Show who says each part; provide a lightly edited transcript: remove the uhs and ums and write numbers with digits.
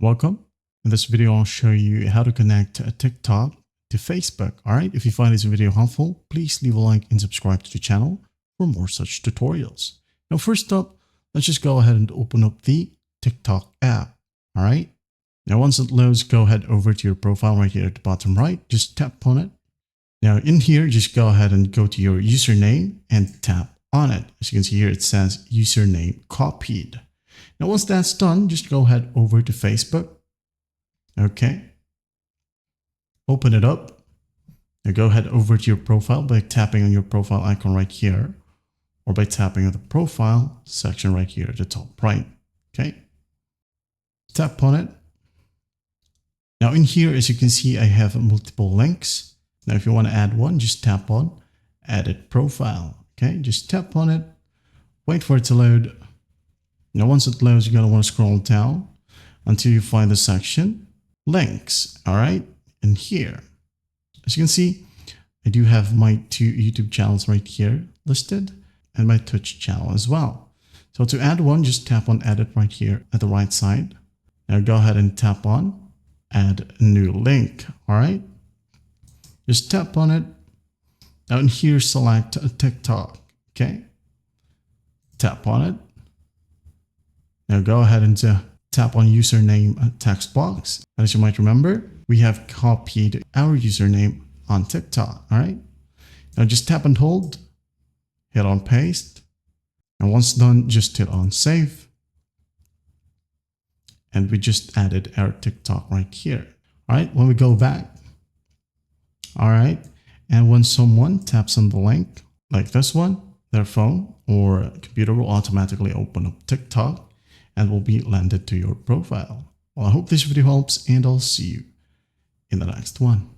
Speaker 1: Welcome. In this video, I'll show you how to connect TikTok to Facebook. All right. If you find this video helpful, please leave a like and subscribe to the channel for more such tutorials. Now, first up, let's just go ahead and open up the TikTok app. All right. Now, once it loads, go ahead over to your profile right here at the bottom right. Just tap on it. Now, in here, just go ahead and go to your username and tap on it. As you can see here, it says username copied. Now, once that's done, just go ahead over to Facebook. Okay. Open it up. Now go ahead over to your profile by tapping on your profile icon right here, or by tapping on the profile section right here at the top right. Okay. Tap on it. Now in here, as you can see, I have multiple links. Now, if you want to add one, just tap on Edit Profile. Okay. Just tap on it. Wait for it to load. Now, once it loads, you're going to want to scroll down until you find the section links. All right. And here, as you can see, I do have my 2 YouTube channels right here listed and my Twitch channel as well. So to add one, just tap on edit right here at the right side. Now go ahead and tap on add new link. All right. Just tap on it. Now in here, select TikTok. Okay. Tap on it. Now go ahead and tap on username text box. And as you might remember, we have copied our username on TikTok. All right. Now just tap and hold, hit on paste. And once done, just hit on save. And we just added our TikTok right here. All right. When we go back. All right. And when someone taps on the link like this one, their phone or computer will automatically open up TikTok and will be landed to your profile. Well, I hope this video helps, and I'll see you in the next one.